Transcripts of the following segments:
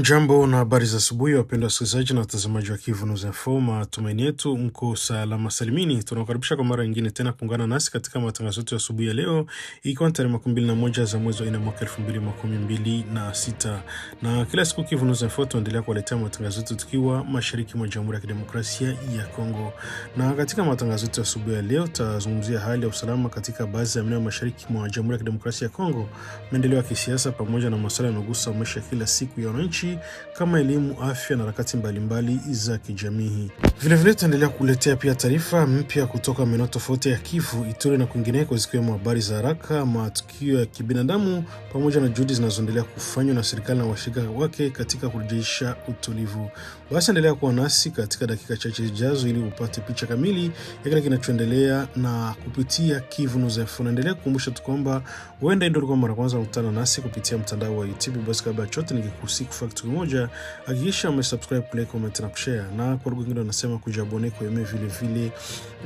Jambo na habari za asubuhi wapendwa wasikilizaji na watazamaji wa Kivu News Info. Matumaini yetu mko salama salimini. Tunakukaribisha kwa mara nyingine tena kuungana nasi katika matangazo yetu ya asubuhi ya leo, ikiwa ni tarehe 21 za mwezi wa 4 mwaka 2026. Na kila siku Kivu News Info tunaendelea kuwaletea matangazo yetu tukiwa mashariki mwa Jamhuri ya Kidemokrasia ya Kongo. Na katika matangazo yetu ya asubuhi ya leo tutazungumzia hali ya usalama katika baadhi ya maeneo mashariki mwa Jamhuri ya Kidemokrasia ya Kongo, maendeleo ya kisiasa pamoja na masuala yanayogusa maisha kila siku ya wananchi kama elimu, afya na harakati mbalimbali za kijamii. Vilevile tutaendelea kuletea pia taarifa mpya kutoka maeneo tofauti ya Kivu, Ituri na kwingineko, zikiwemo habari za haraka, matukio ya kibinadamu pamoja na juhudi zinazoendelea kufanywa na serikali na washirika wake katika kurejesha utulivu. Basi endelea kuwa nasi katika dakika chache zijazo ili upate picha kamili ya kile kinachoendelea na kupitia Kivu News Info. Naendelea kukumbusha tu kwamba huenda ndio kwa mara kwanza unakutana nasi kupitia mtandao wa YouTube. Basi kabla ya chote nikikusihi kufanya kitu kimoja, hakikisha umesubscribe, like, comment na kushare, na kwa lugha nyingine wanasema kujabone kwa email vile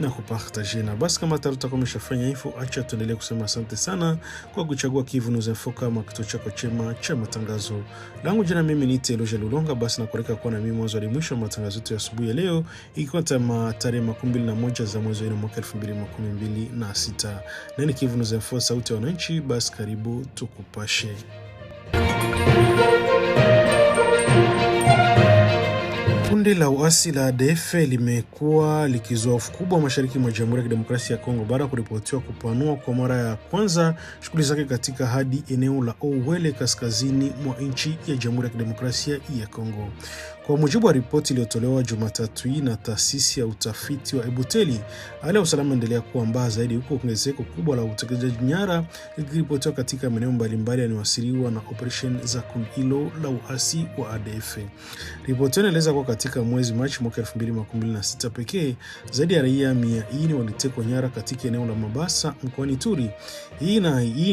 na kupartager. Na basi kama tayari umeshafanya hivyo, acha tuendelee kusema asante sana kwa kuchagua Kivu News Info kama kituo chako chema cha matangazo. Langu jina mimi ni Teloje Lulonga. Basi nakualika kuwa na mimi mwanzo hadi mwisho wa matangazo yetu ya asubuhi ya leo, ikiwa tarehe 21 za mwezi wa 4 mwaka 2026. Na ni Kivu News Info, sauti ya wananchi. Basi karibu tukupashe. Kundi la uasi la ADF limekuwa likizua hofu kubwa mashariki mwa Jamhuri ya Kidemokrasia ya Kongo baada ya kuripotiwa kupanua kwa mara ya kwanza shughuli zake katika hadi eneo la Ouele kaskazini mwa nchi ya Jamhuri ya Kidemokrasia ya Kongo. Kwa mujibu wa ripoti iliyotolewa Jumatatu hii na taasisi ya utafiti wa Ebuteli, hali ya usalama endelea kuwa mbaya zaidi, huko ongezeko kubwa la utekaji nyara likiripotiwa katika maeneo mbalimbali yanayowasiliwa na operation za kundi hilo la uasi wa ADF. Ripoti inaeleza kuwa katika mwezi Machi mwaka 2026 pekee, zaidi ya raia 100 walitekwa nyara katika eneo la Mabasa mkoani Ituri. Hii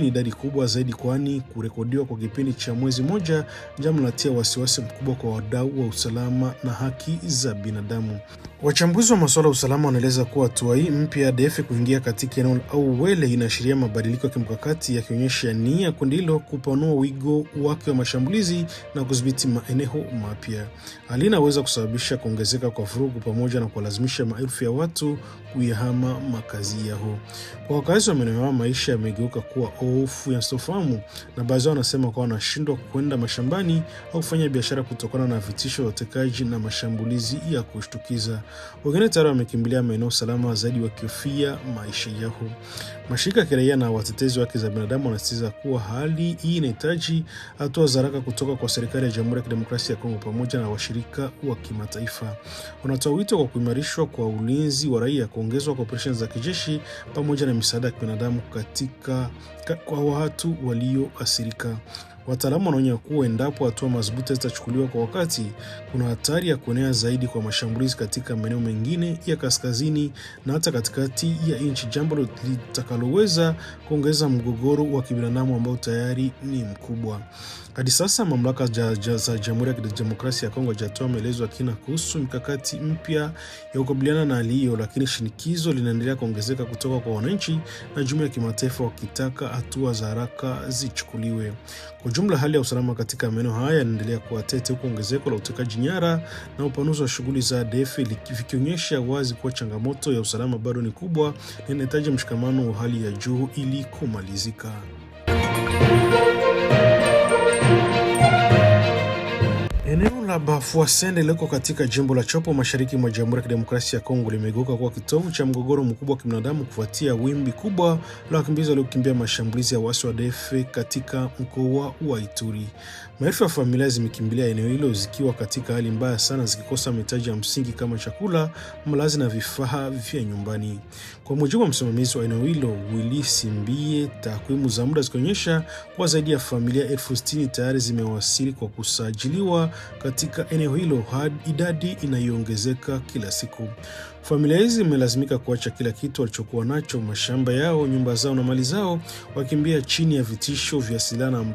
ni idadi kubwa zaidi, kwani kurekodiwa kwa kipindi cha mwezi mmoja jambo linatia wasiwasi mkubwa kwa wadau wa usalama na haki za binadamu. Wachambuzi wa masuala ya usalama wanaeleza kuwa hatua hii mpya ya ADF kuingia katika eneo la Ouele inaashiria mabadiliko ya kimkakati, yakionyesha nia kundi hilo kupanua wigo wake wa mashambulizi na kudhibiti maeneo mapya. Hali inaweza kusababisha kuongezeka kwa vurugu pamoja na kuwalazimisha maelfu ya watu kuyahama makazi yao. Kwa wakazi wa maeneo, maisha yamegeuka kuwa hofu ya sintofahamu, na baadhi wanasema kuwa wanashindwa kwenda mashambani au kufanya biashara kutokana na vitisho vya utekaji na mashambulizi ya kushtukiza. Wengine tayari wamekimbilia maeneo salama zaidi wakihofia maisha yao. Mashirika ya kiraia na watetezi wa haki za binadamu wanasisitiza kuwa hali hii inahitaji hatua za haraka kutoka kwa serikali ya Jamhuri ya Kidemokrasia ya Kongo pamoja na washirika wa kimataifa. Wanatoa wito kwa kuimarishwa kwa ulinzi wa raia, kuongezwa kwa operesheni za kijeshi pamoja na misaada ya kibinadamu kwa watu walioathirika. Wataalamu wanaonya kuwa endapo hatua madhubuti zitachukuliwa kwa wakati, kuna hatari ya kuenea zaidi kwa mashambulizi katika maeneo mengine ya kaskazini na hata katikati ya nchi, jambo litakaloweza kuongeza mgogoro wa kibinadamu ambao tayari ni mkubwa. Hadi sasa mamlaka za Jamhuri ya Kidemokrasia ya Kongo hajatoa maelezo ya kina kuhusu mikakati mpya ya kukabiliana na hali hiyo, lakini shinikizo linaendelea kuongezeka kutoka kwa wananchi na jumuiya ya kimataifa wakitaka hatua za haraka zichukuliwe. Kwa jumla, hali ya usalama katika maeneo haya inaendelea kuwa tete, huko ongezeko la utekaji nyara na upanuzi wa shughuli za ADF vikionyesha wazi kuwa changamoto ya usalama bado ni kubwa na inahitaji mshikamano wa hali ya juu ili kumalizika. Eneo la Bafuasende liko katika jimbo la Chopo mashariki mwa Jamhuri ya Kidemokrasia ya Kongo limegeuka kuwa kitovu cha mgogoro mkubwa wa kibinadamu kufuatia wimbi kubwa la wakimbizi waliokimbia mashambulizi ya waasi wa ADF katika mkoa wa Ituri. Maelfu ya familia zimekimbilia eneo hilo zikiwa katika hali mbaya sana, zikikosa mahitaji ya msingi kama chakula, malazi na vifaa vya nyumbani. Kwa mujibu wa msimamizi wa eneo hilo Willy Simbie, takwimu za muda zikionyesha kuwa zaidi ya familia 60,000 tayari zimewasili kwa kusajiliwa katika eneo hilo, hadi idadi inayoongezeka kila siku. Familia hizi zimelazimika kuacha kila kitu walichokuwa nacho, mashamba yao, nyumba zao na mali zao, wakimbia chini ya vitisho vya silaha na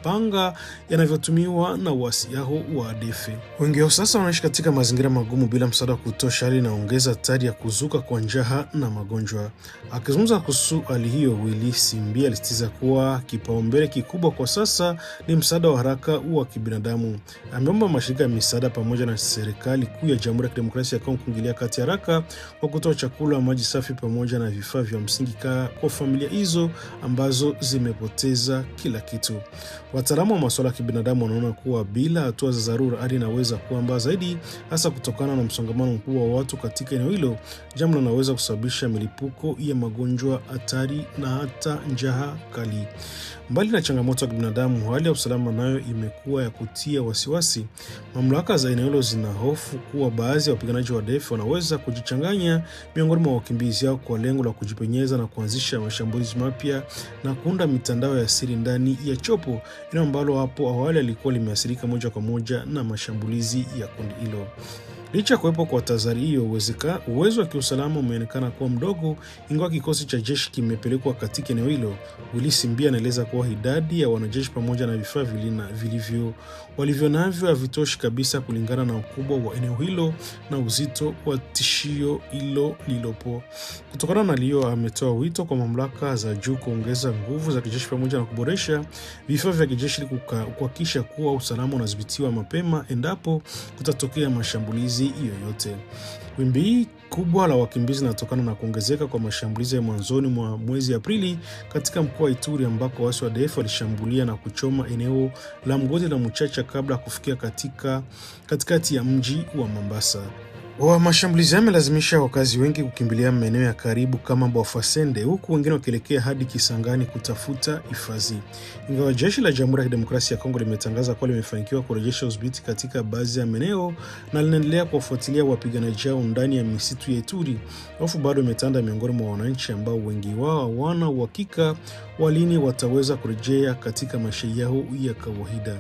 mapanga yanavyotumiwa na waasi hao wa ADF. Wengi wao sasa wanaishi katika mazingira magumu bila msaada wa kutosha, hali inaongeza hatari ya kuzuka kwa njaa na magonjwa. Akizungumza kuhusu hali hiyo, Willy Simbia alisitiza kuwa kipaumbele kikubwa kwa sasa ni msaada wa haraka wa kibinadamu. Ameomba mashirika ya misaada pamoja na serikali kuu ya Jamhuri ya Kidemokrasia ya Kongo kuingilia kati haraka kwa kutoa chakula, maji safi pamoja na vifaa vya msingi kwa familia hizo ambazo zimepoteza kila kitu. Wataalamu wa masuala ya kibinadamu wanaona kuwa bila hatua za dharura hali inaweza kuwa mbaya zaidi, hasa kutokana na msongamano mkubwa wa watu katika eneo hilo, jambo linaloweza kusababisha milipuko ya magonjwa hatari na hata njaa kali. Mbali na changamoto ya kibinadamu, hali ya usalama nayo imekuwa ya kutia wasiwasi. Mamlaka za eneo hilo zina hofu kuwa baadhi ya wapiganaji wa ADF wanaweza kujichanganya miongoni mwa wakimbizi hao kwa lengo la kujipenyeza na kuanzisha mashambulizi mapya na kuunda mitandao ya siri ndani ya Chopo, eneo ambalo hapo awali alikuwa limeathirika moja kwa moja na mashambulizi ya kundi hilo. Licha kuwepo kwa tahadhari hiyo, uwezo wa kiusalama umeonekana kuwa mdogo, ingawa kikosi cha jeshi kimepelekwa katika eneo hilo. Willy Simbia anaeleza kuwa idadi ya wanajeshi pamoja na vifaa walivyo navyo havitoshi kabisa kulingana na ukubwa wa eneo hilo na uzito wa tishio hilo lilopo. Kutokana na hiyo, ametoa wito kwa mamlaka za juu kuongeza nguvu za kijeshi pamoja na kuboresha vifaa vya kijeshi kuhakikisha kuwa usalama unadhibitiwa mapema endapo kutatokea mashambulizi yoyote. Wimbi kubwa la wakimbizi linatokana na kuongezeka kwa mashambulizi ya mwanzoni mwa mwezi Aprili katika mkoa wa Ituri, ambako waasi wa ADF walishambulia na kuchoma eneo la Mgodi na Muchacha kabla ya kufikia katikati ya mji wa Mambasa. Mashambulizi yamelazimisha wakazi wengi kukimbilia maeneo ya karibu kama Bafasende, huku wengine wakielekea hadi Kisangani kutafuta hifadhi. Ingawa jeshi la Jamhuri ya Kidemokrasia ya Kongo limetangaza kuwa limefanikiwa kurejesha udhibiti katika baadhi ya maeneo na linaendelea kuwafuatilia wapiganaji hao ndani ya misitu ya Ituri, hofu bado imetanda miongoni mwa wananchi ambao wengi wao hawana uhakika lini wataweza kurejea katika maisha yao ya kawaida.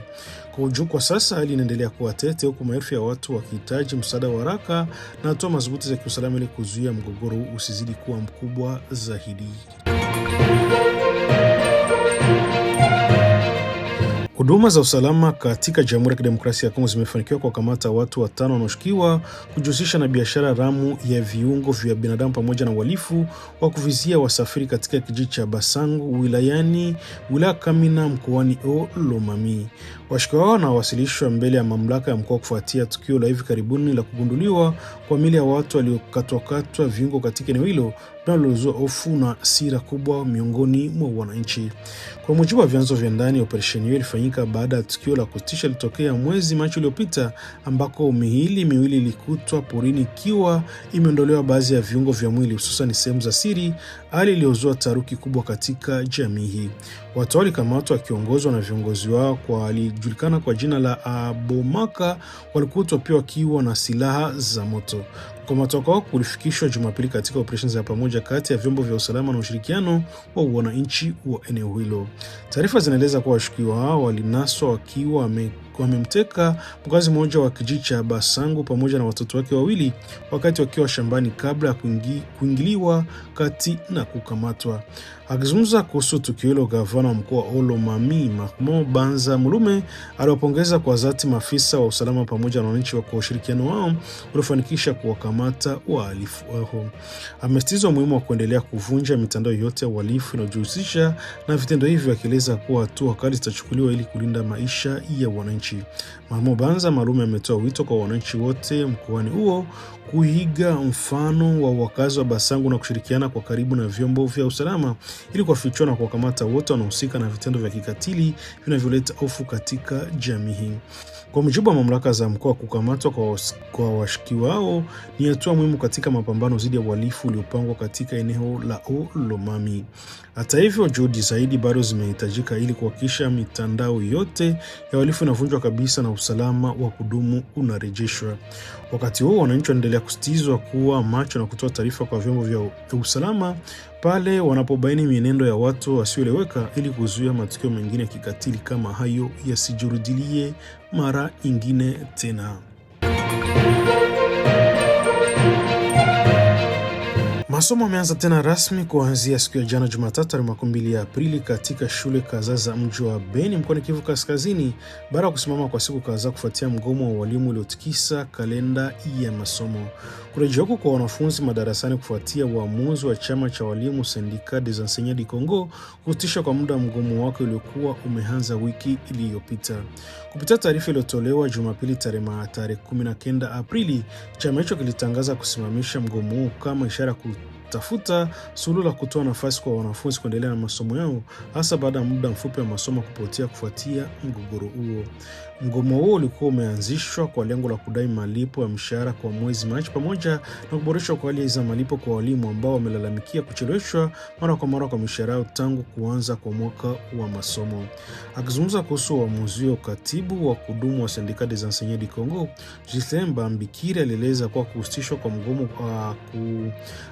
Kwa sasa hali inaendelea kuwa tete, huku maelfu ya watu wakihitaji msaada wa haraka na hatua madhubuti za kiusalama ili kuzuia mgogoro usizidi kuwa mkubwa zaidi. Huduma za usalama katika Jamhuri ya Kidemokrasia ya Kongo zimefanikiwa kuwakamata watu 5 wanaoshukiwa kujihusisha na biashara haramu ya viungo vya binadamu pamoja na uhalifu wa kuvizia wasafiri katika kijiji cha Basangu wilaya Kamina mkoani Lomami. Washukiwa hao wanawasilishwa mbele ya mamlaka ya mkoa kufuatia tukio la hivi karibuni la kugunduliwa kwa miili ya watu waliokatwakatwa viungo katika eneo hilo linalozua hofu na hasira kubwa miongoni mwa wananchi. Kwa mujibu wa vyanzo vya ndani, operesheni hiyo ilifanyika baada ya tukio la kutisha litokea mwezi Machi uliopita, ambako miili miwili ilikutwa porini ikiwa imeondolewa baadhi ya viungo vya mwili, hususan sehemu za siri, hali iliyozua taharuki kubwa katika jamii hii. Watu walikamatwa wakiongozwa na viongozi wao walijulikana kwa jina la Abomaka, walikutwa pia wakiwa na silaha za moto. Kukamatwa kwao kulifikishwa Jumapili katika operesheni za pamoja kati ya vyombo vya usalama na ushirikiano wa wananchi wa eneo hilo. Taarifa zinaeleza kuwa washukiwa hao walinaswa wakiwa wamemteka mkazi mmoja wa kijiji cha Basangu pamoja na watoto wake wawili wakati wakiwa shambani kabla ya kuingiliwa kati na kukamatwa. Akizungumza kuhusu tukio hilo, gavana wa mkoa wa Lomami Mahmo Banza Mulume aliwapongeza kwa dhati maafisa wa usalama pamoja na wananchi kwa ushirikiano wao uliofanikisha kuwakamata wahalifu hao. Amesisitiza umuhimu wa kuendelea kuvunja mitandao yote ya uhalifu inayojihusisha na vitendo hivyo, akieleza kuwa hatua kali zitachukuliwa ili kulinda maisha ya wananchi. Mahmo Banza Mulume ametoa wito kwa wananchi wote mkoani huo kuiga mfano wa wakazi wa Basangu na kushirikiana kwa karibu na vyombo vya usalama ili kuwafichua na kuwakamata wote wanaohusika na vitendo vya kikatili vinavyoleta hofu katika jamii. Kwa mujibu wa mamlaka za mkoa, kukamatwa kwa washukiwa hao ni hatua muhimu katika mapambano dhidi ya uhalifu uliopangwa katika eneo la Lomami. Hata hivyo, juhudi zaidi bado zimehitajika ili kuhakikisha mitandao yote ya uhalifu inavunjwa kabisa na usalama wa kudumu unarejeshwa. Wakati huo, wananchi wanaendelea kusisitizwa kuwa macho na kutoa taarifa kwa vyombo vya usalama pale wanapobaini mienendo ya watu wasioeleweka ili kuzuia matukio mengine ya kikatili kama hayo yasijirudilie mara nyingine tena. Masomo yameanza tena rasmi kuanzia siku ya jana Jumatatu tarehe 2 Aprili katika shule kadhaa za mji wa Beni mkoani Kivu Kaskazini baada ya kusimama kwa siku kadhaa kufuatia mgomo wa walimu uliotikisa kalenda ya masomo. Kurejea huko kwa wanafunzi madarasani kufuatia uamuzi wa chama cha walimu Syndicat des Enseignants du Congo kusitisha kwa muda mgomo wake uliokuwa umeanza wiki iliyopita. Kupitia taarifa iliyotolewa Jumapili tarehe 19 Aprili, chama hicho kilitangaza kusimamisha mgomo huo kama ishara tafuta suluhu la kutoa nafasi kwa wanafunzi kuendelea na masomo yao, hasa baada ya muda mfupi wa masomo kupotea kufuatia mgogoro huo. Mgomo huo ulikuwa umeanzishwa kwa lengo la kudai malipo ya mshahara kwa mwezi Machi pamoja na kuboreshwa kwa hali za malipo kwa walimu ambao wamelalamikia kucheleweshwa mara kwa mishahara yao tangu kuanza kwa mwaka wa masomo. Akizungumza kuhusu uamuzi huo, katibu wa kudumu wa Syndicat des Enseignants du Congo, Justin Bambikiri, alieleza kuwa kusitishwa kwa mgomo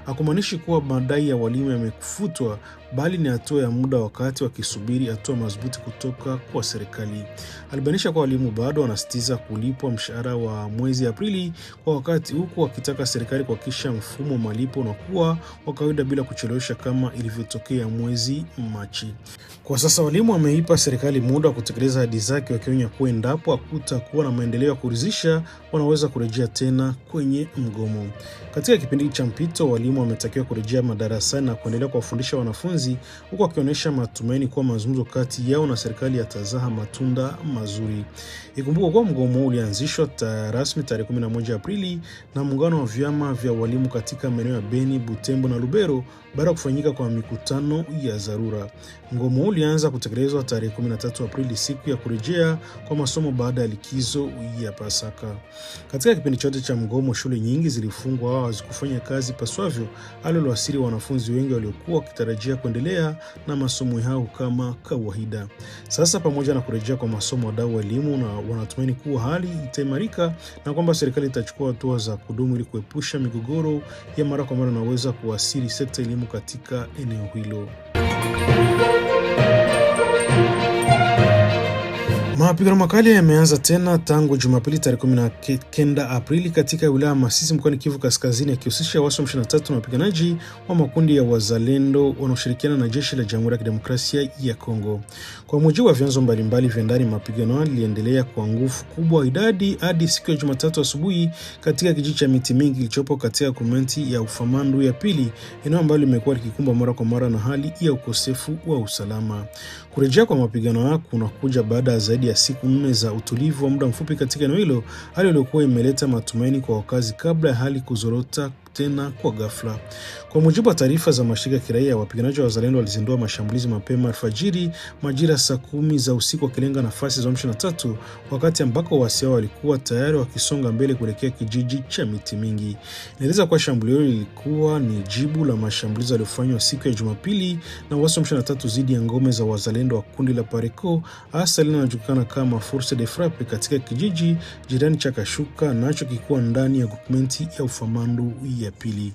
hakumaanishi kuwa madai ya walimu yamefutwa, bali ni hatua ya muda wakati wakisubiri hatua madhubuti kutoka kwa serikali. Alibainisha kwa walimu bado wanasitiza kulipwa mshahara wa mwezi Aprili kwa wakati, huku wakitaka serikali kuhakikisha mfumo malipo unakuwa wa kawaida bila kuchelewesha kama ilivyotokea mwezi Machi. Kwa sasa walimu wameipa serikali muda wa kutekeleza ahadi zake, wakionya kuwa endapo hakutakuwa na maendeleo ya kuridhisha wanaweza kurejea tena kwenye mgomo. Katika kipindi cha mpito, walimu wametakiwa kurejea madarasani na kuendelea kuwafundisha wanafunzi, huku wakionyesha matumaini kuwa mazungumzo kati yao na serikali yatazaa matunda mazuri. Ikumbuke kuwa mgomo ulianzishwa rasmi tarehe 11 Aprili na muungano wa vyama vya walimu katika maeneo ya Beni, Butembo na Lubero baada ya kufanyika kwa mikutano ya dharura. Mgomo ulianza kutekelezwa tarehe 13 Aprili, siku ya kurejea kwa masomo baada ya likizo ya Pasaka. Katika kipindi chote cha mgomo, shule nyingi zilifungwa au hazikufanya kazi paswavyo, hali iliyoathiri wanafunzi wengi waliokuwa wakitarajia kuendelea na masomo yao kama kawaida. Sasa pamoja na kurejea kwa masomo, wadau wa elimu na wanatumaini kuwa hali itaimarika na kwamba serikali itachukua hatua za kudumu ili kuepusha migogoro ya mara kwa mara inaweza kuathiri sekta elimu katika eneo hilo. Mapigano makali yameanza tena tangu Jumapili tarehe 19 Aprili katika wilaya Masisi mkoani Kivu Kaskazini, yakihusisha waasi wa M23 na wapiganaji wa makundi ya wazalendo wanaoshirikiana na jeshi la Jamhuri ya Kidemokrasia ya Kongo. Kwa mujibu wa vyanzo mbalimbali vya ndani, mapigano yaliendelea kwa nguvu kubwa idadi hadi siku ya Jumatatu asubuhi katika kijiji cha Miti Mingi kilichopo katika komenti ya Ufamandu ya pili, eneo ambalo limekuwa likikumbwa mara kwa mara na hali ya ukosefu wa usalama. Kurejea kwa mapigano haya kunakuja baada ya zaidi ya siku 4 za utulivu wa muda mfupi katika eneo hilo, hali iliyokuwa imeleta matumaini kwa wakazi kabla ya hali kuzorota tena kwa ghafla. Kwa mujibu wa taarifa za mashirika ya kiraia, wapiganaji wa wazalendo walizindua mashambulizi mapema alfajiri majira saa 10 za usiku, wakilenga nafasi za M23, wakati ambako waasi hao walikuwa tayari wakisonga mbele kuelekea kijiji cha Miti Mingi. Inaeleza kuwa shambulio hilo lilikuwa ni jibu la mashambulizi yaliyofanywa siku ya Jumapili na waasi wa M23 dhidi ya ngome za wazalendo wa kundi la Pareco, hasa linalojulikana kama Force de Frappe katika kijiji jirani cha Kashuka, nacho kikuwa ndani ya groupement ya Ufamandu ya pili.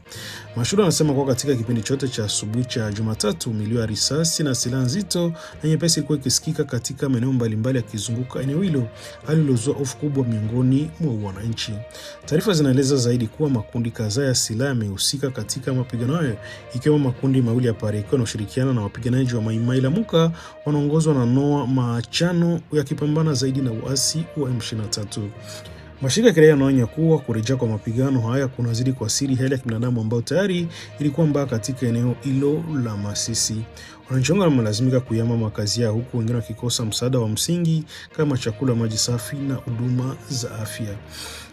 Mashuhuda wanasema kwa katika kipindi chote cha asubuhi cha Jumatatu, milio ya risasi na silaha nzito na nyepesi ilikuwa ikisikika katika maeneo mbalimbali yakizunguka eneo hilo, hali iliyozua hofu kubwa miongoni mwa wananchi. Taarifa zinaeleza zaidi kuwa makundi kadhaa ya silaha yamehusika katika mapigano hayo, ikiwemo makundi mawili ya Pareco yanayoshirikiana na wapiganaji wa Mai Mai Lamuka wanaongozwa na Noah Maachano, yakipambana zaidi na uasi wa M23. Mashirika ya kiraia yanaonya kuwa kurejea kwa mapigano haya kunazidi kuathiri hali ya kibinadamu ambayo tayari ilikuwa mbaya katika eneo hilo la Masisi. Wananchi wamelazimika kuyahama makazi yao, huku wengine wakikosa msaada wa msingi kama chakula, maji safi na huduma za afya.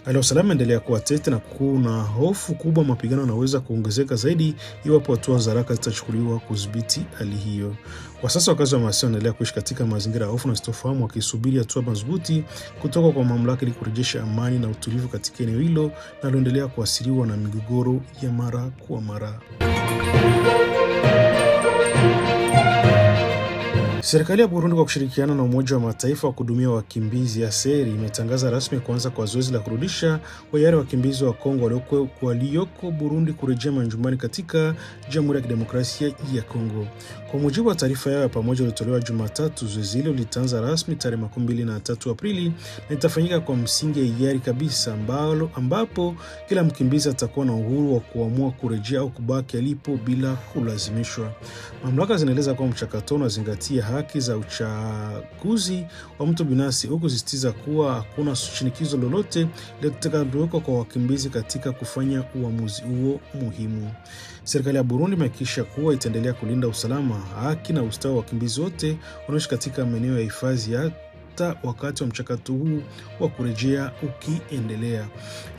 Hali ya usalama endelea kuwa tete na kuna hofu kubwa mapigano yanaweza kuongezeka zaidi iwapo hatua za haraka zitachukuliwa kudhibiti hali hiyo. Kwa sasa wakazi wa Masisi wanaendelea kuishi katika mazingira ya hofu na sitofahamu, wakisubiri hatua madhubuti kutoka kwa mamlaka ili kurejesha amani na utulivu katika eneo hilo linaloendelea kuathiriwa na migogoro ya mara kwa mara. Serikali ya Burundi kwa kushirikiana na Umoja wa Mataifa wa kuhudumia wakimbizi ASER imetangaza rasmi kuanza kwa zoezi la kurudisha kwa hiari wakimbizi wa Kongo walioko Burundi kurejea majumbani katika Jamhuri ya Kidemokrasia ya Kongo. Kwa mujibu wa taarifa yao ya pamoja iliyotolewa Jumatatu, zoezi hilo litaanza rasmi tarehe 23 Aprili na itafanyika kwa msingi ya hiari kabisa, ambapo kila mkimbizi atakuwa na uhuru wa kuamua kurejea au kubaki alipo bila kulazimishwa. Mamlaka zinaeleza kuwa mchakato unazingatia haki za uchaguzi wa mtu binafsi, huku kusisitiza kuwa hakuna shinikizo lolote litakalowekwa kwa wakimbizi katika kufanya uamuzi huo muhimu. Serikali ya Burundi imehakikisha kuwa itaendelea kulinda usalama, haki na ustawi wa wakimbizi wote wanaoishi katika maeneo ya hifadhi hata wakati wa mchakato huu wa kurejea ukiendelea.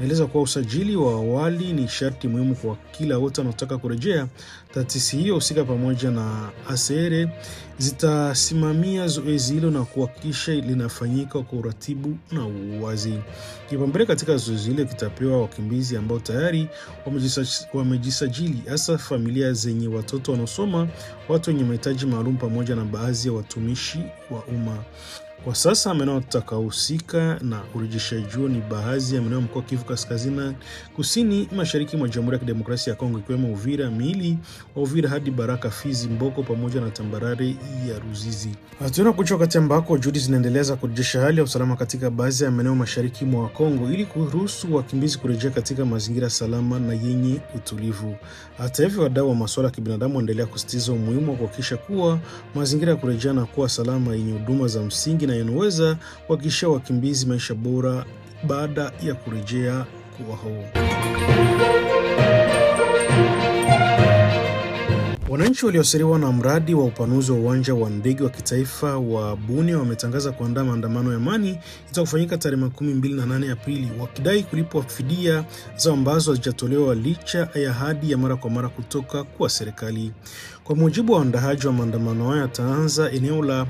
Naeleza kuwa usajili wa awali ni sharti muhimu kwa kila wote wanaotaka kurejea. Taasisi hiyo husika pamoja na ASER zitasimamia zoezi hilo na kuhakikisha linafanyika kwa uratibu na uwazi. Kipaumbele katika zoezi hilo kitapewa wakimbizi ambao tayari wamejisajili, hasa familia zenye watoto wanaosoma, watu wenye mahitaji maalum pamoja na baadhi ya watumishi wa umma. Kwa sasa maeneo tutakaohusika na urejeshaji ni baadhi ya maeneo mkoa Kivu Kaskazini, kusini mashariki mwa Jamhuri ya Kidemokrasia ya Kongo, ikiwemo Uvira, Mili, Uvira hadi Baraka, Fizi, Mboko pamoja na tambarare ya Ruzizi. Hatuna kuchoka wakati ambako juhudi zinaendeleza kurejesha hali ya usalama katika baadhi ya maeneo mashariki mwa Kongo ili kuruhusu wakimbizi kurejea katika mazingira salama na yenye utulivu. Hata hivyo, wadau wa masuala ya kibinadamu wanaendelea kusisitiza umuhimu wa kuhakikisha kuwa mazingira ya kurejea na kuwa salama yenye huduma za msingi na yanaweza kuhakikisha wakimbizi maisha bora baada ya kurejea kwao. Wananchi walioathiriwa na mradi wa upanuzi wa uwanja wa ndege wa kitaifa wa Bunia wametangaza kuandaa maandamano ya amani itakayofanyika tarehe 28 Aprili, wakidai kulipwa fidia zao ambazo hazijatolewa licha ya ahadi ya mara kwa mara kutoka kwa serikali. Kwa mujibu wa waandaaji wa maandamano haya, yataanza eneo la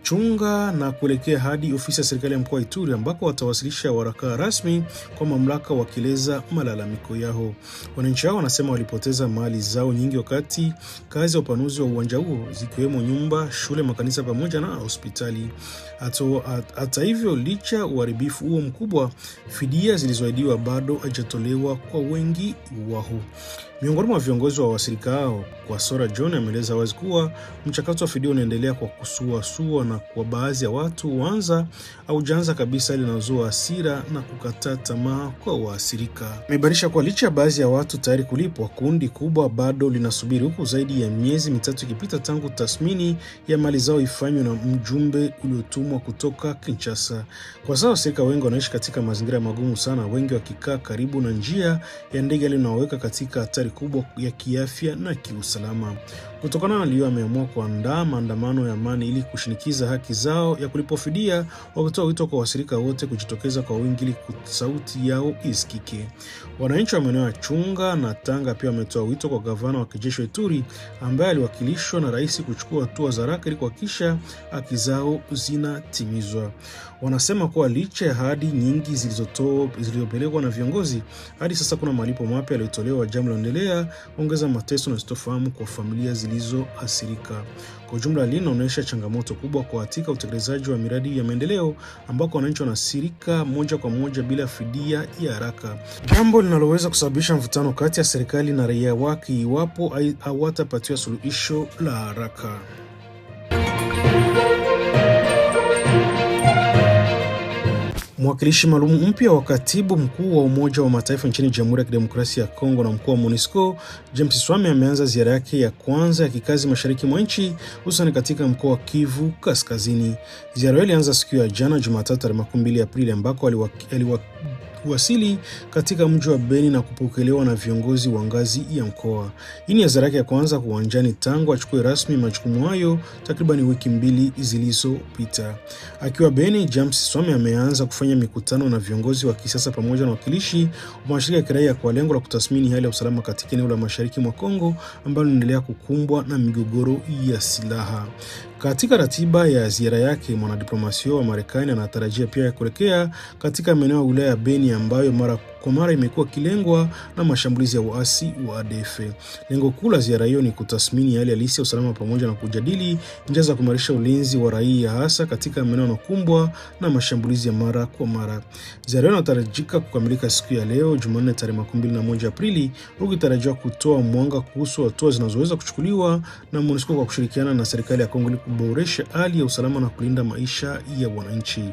Chunga na kuelekea hadi ofisi ya serikali ya mkoa wa Ituri, ambako watawasilisha waraka rasmi kwa mamlaka wakieleza malalamiko yao. Wananchi hao wanasema walipoteza mali zao nyingi wakati kazi ya upanuzi wa uwanja huo, zikiwemo nyumba, shule, makanisa pamoja na hospitali. Hata hivyo, licha uharibifu huo mkubwa, fidia zilizoahidiwa bado hajatolewa kwa wengi wao. Miongoni mwa viongozi wa wasirika hao, kwa Sora John, ameeleza wazi kuwa mchakato wa fidia unaendelea kwa kusuasua na kwa baadhi ya watu huanza kabisa, linazua hasira na kukata tamaa kwa wasirika. Amebainisha kuwa licha ya baadhi ya watu tayari kulipwa, kundi kubwa bado linasubiri, huku zaidi ya miezi mitatu ikipita tangu tathmini ya mali zao ifanywe na mjumbe uliotumwa kutoka Kinshasa. Kwa sasa wasirika wengi wanaishi katika mazingira magumu sana, wengi wakikaa karibu na njia ya ndege inayoweka katika hatari kubwa ya kiafya na kiusalama. Kutokana na hiyo, ameamua kuandaa maandamano ya amani ili kushinikiza haki zao ya kulipwa fidia, wakitoa wito kwa wasirika wote kujitokeza kwa wingi ili sauti yao isikike. Wananchi wa maeneo ya Chunga na Tanga pia wametoa wito kwa gavana wa kijeshi Ituri, ambaye aliwakilishwa na rais, kuchukua hatua za haraka ili kuhakikisha haki zao zinatimizwa. Wanasema kuwa licha ya ahadi nyingi zilizopelekwa na viongozi, hadi sasa kuna malipo mapya yaliyotolewa, jambo linaloendelea kuongeza mateso na sitofahamu kwa familia zilizoathirika. Kwa ujumla, linaonyesha changamoto kubwa kwa katika utekelezaji wa miradi ya maendeleo, ambako wananchi wanaathirika moja kwa moja bila fidia ya haraka, jambo linaloweza kusababisha mvutano kati ya serikali na raia wake iwapo hawatapatiwa suluhisho la haraka. Mwakilishi maalum mpya wa katibu mkuu wa Umoja wa Mataifa nchini Jamhuri ya Kidemokrasia ya Kongo na mkuu wa MONUSCO, James Swami, ameanza ziara yake ya kwanza ya kikazi mashariki mwa nchi, hususan katika mkoa wa Kivu Kaskazini. Ziara hiyo ilianza siku ya jana Jumatatu tarehe 2 Aprili, ambako aliwasili katika mji wa Beni na kupokelewa na viongozi wa ngazi ya mkoa. Hii ni ziara yake ya kwanza uwanjani tangu achukue rasmi majukumu hayo takriban wiki 2 zilizopita. Akiwa Beni, James Swami ameanza kufanya mikutano na viongozi wa kisiasa pamoja na wakilishi wa mashirika ya kiraia kwa lengo la kutathmini hali ya usalama katika eneo la mashariki mwa Kongo ambalo linaendelea kukumbwa na migogoro ya silaha. Katika ratiba ya ziara yake, mwanadiplomasia wa Marekani anatarajia pia kuelekea katika maeneo ya wilaya ya Beni ambayo mara kwa mara imekuwa kilengwa na mashambulizi ya waasi wa ADF. Lengo kuu la ziara hiyo ni kutathmini hali halisi ya usalama pamoja na kujadili njia za kuimarisha ulinzi wa raia hasa katika maeneo yanayokumbwa na mashambulizi ya mara kwa mara. Ziara hiyo inatarajika kukamilika siku ya leo Jumanne tarehe 21 Aprili, huku ikitarajiwa kutoa mwanga kuhusu hatua zinazoweza kuchukuliwa na MONUSCO kwa kushirikiana na serikali ya Kongo ili kuboresha hali ya usalama na kulinda maisha ya wananchi.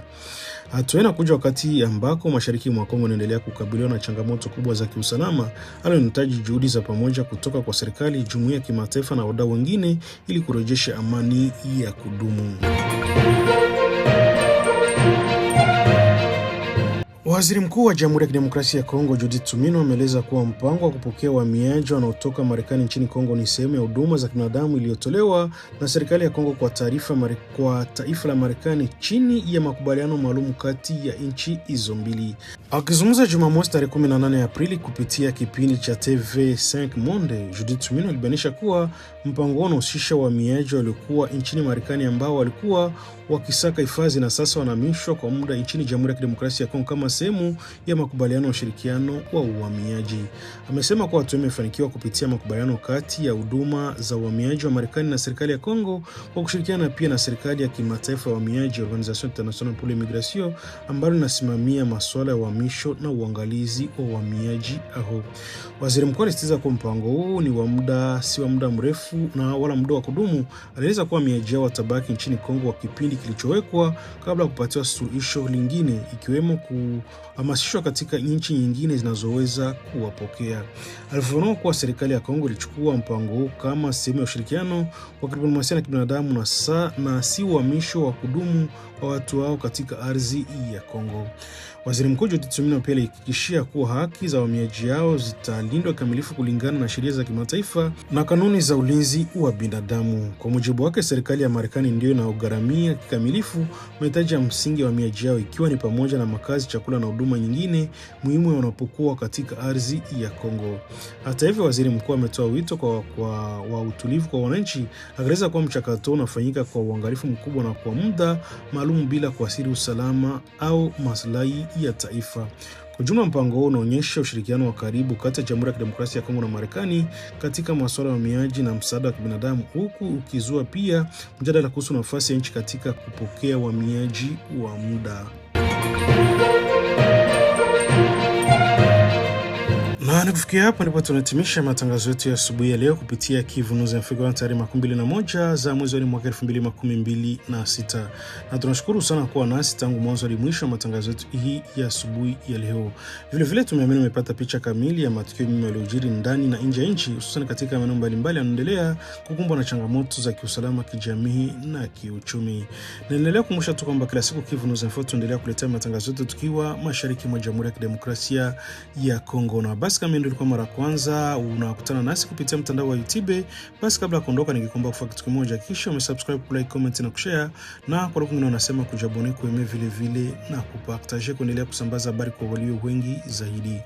Hatua inakuja wakati ambako mashariki mwa Kongo inaendelea kukabiliwa na changamoto kubwa za kiusalama, hali inahitaji juhudi za pamoja kutoka kwa serikali, jumuiya ya kimataifa na wadau wengine ili kurejesha amani ya kudumu. Waziri Mkuu wa Jamhuri ya Kidemokrasia ya Kongo Judith Suminwa ameeleza kuwa mpango wa kupokea wahamiaji wanaotoka Marekani nchini Kongo ni sehemu ya huduma za kibinadamu iliyotolewa na serikali ya Kongo kwa taifa la Marekani chini ya makubaliano maalum kati ya nchi hizo mbili. Akizungumza Jumamosi tarehe 18 Aprili kupitia kipindi cha TV5 Monde, Judith Suminwa alibainisha kuwa mpango huo unahusisha wahamiaji waliokuwa nchini Marekani ambao walikuwa wakisaka hifadhi na sasa wanahamishwa kwa muda nchini Jamhuri ya Kidemokrasia ya Kongo kama sehemu ya makubaliano ya ushirikiano wa uhamiaji. Amesema kuwa hatua imefanikiwa kupitia makubaliano kati ya huduma za uhamiaji wa Marekani na serikali ya Kongo kwa kushirikiana pia na serikali ya kimataifa ya uhamiaji, Organisation Internationale pour l'Immigration, ambalo linasimamia masuala ya uhamisho na uangalizi wa uhamiaji hao. Waziri Mkuu alisisitiza kwa mpango huu ni wa muda, si wa muda mrefu na wala muda wa kudumu. Alieleza kuwa wahamiaji hao watabaki nchini Kongo kwa kipindi kilichowekwa kabla ya kupatiwa suluhisho lingine, ikiwemo kuhamasishwa katika nchi nyingine zinazoweza kuwapokea. Alifafanua kuwa serikali ya Kongo ilichukua mpango huu kama sehemu ya ushirikiano wa kidiplomasia na kibinadamu na si uhamisho wa kudumu wa watu hao katika ardhi ya Kongo. Waziri Mkuu Judith Suminwa pia alihakikishia kuwa haki za wahamiaji hao zitalindwa kikamilifu kulingana na sheria za kimataifa na kanuni za ulinzi wa binadamu. Kwa mujibu wake, serikali ya Marekani ndio inaogharamia kikamilifu mahitaji ya msingi wa wahamiaji hao, ikiwa ni pamoja na makazi, chakula na huduma nyingine muhimu wanapokuwa katika ardhi ya Kongo. Hata hivyo, waziri mkuu ametoa wito kwa utulivu kwa wananchi, akieleza kuwa mchakato unafanyika kwa uangalifu mkubwa na kwa muda maalum bila kuathiri usalama au maslahi ya taifa. Kwa jumla, mpango huu unaonyesha ushirikiano wa karibu kati ya Jamhuri ya Kidemokrasia ya Kongo na Marekani katika masuala ya uhamiaji na msaada wa kibinadamu, huku ukizua pia mjadala kuhusu nafasi ya nchi katika kupokea wahamiaji wa muda. Na kufikia hapa ndipo tunahitimisha matangazo yetu ya asubuhi ya leo kupitia Kivu News Afrika tarehe 21 za mwezi wa mwaka 2026. Na tunashukuru sana kuwa nasi tangu mwanzo hadi mwisho wa matangazo yetu hii ya asubuhi ya leo. Vile vile tumeamini umepata picha kamili ya matukio muhimu yaliyojiri ndani na nje ya nchi, hususan katika maeneo mbalimbali yanaendelea kukumbwa na changamoto za kiusalama, kijamii na kiuchumi. Naendelea kukumbusha tu kwamba kila siku Kivu News Afrika tunaendelea kuletea matangazo yetu tukiwa mashariki mwa Jamhuri ya Kidemokrasia ya Kongo. Na basi kama ndio ilikuwa mara kwanza unakutana nasi kupitia mtandao wa YouTube, basi kabla ya kuondoka ningeomba kufanya kitu kimoja, kisha umesubscribe, like, comment na kushare, na kwa wengine wanasema kujabone kueme vile vile na kupartage, kuendelea kusambaza habari kwa walio wengi zaidi.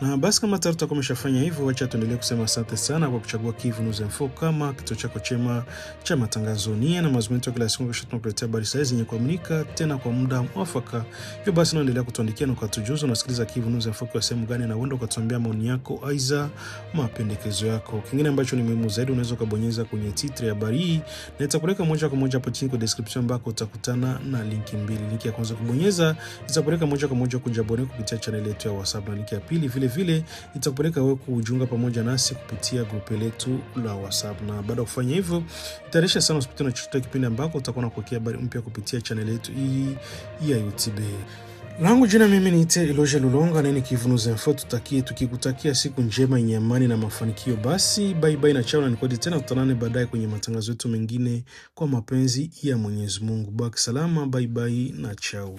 Na basi kama tayari umeshafanya hivyo, acha tuendelee kusema asante sana kwa kuchagua Kivu News Info kama kituo chako chema cha matangazo. Nia na mazungumzo kila siku kisha tunakuletea habari sahihi zenye kuaminika tena kwa muda mwafaka. Hivyo basi naendelea kutuandikia na kutujuza unasikiliza Kivu News Info kwa sehemu gani, na uende ukatuambia maoni yako aiza mapendekezo yako. Kingine ambacho ni muhimu zaidi, unaweza kubonyeza kwenye titre ya habari hii na itakupeleka moja kwa moja hapo chini kwa description ambako utakutana na linki mbili. Linki ya kwanza kubonyeza itakupeleka moja kwa moja kujabone kupitia channel yetu ya WhatsApp, na linki ya pili vile vile itakupeleka wewe kujiunga pamoja nasi kupitia grupu letu la WhatsApp. Na baada ya kufanya hivyo, itarisha sana usipite na chochote kipindi ambako utakuwa unapokea habari mpya kupitia channel yetu hii ya YouTube. Langu jina mimi ni Eloge Lulonga na ni Kivu News Info. Tukikutakia siku njema yenye amani na mafanikio. Basi bye bye na chao, na nikodi tena tutanane baadaye kwenye matangazo yetu mengine kwa mapenzi ya Mwenyezi Mungu. Baki salama, bye bye na chao.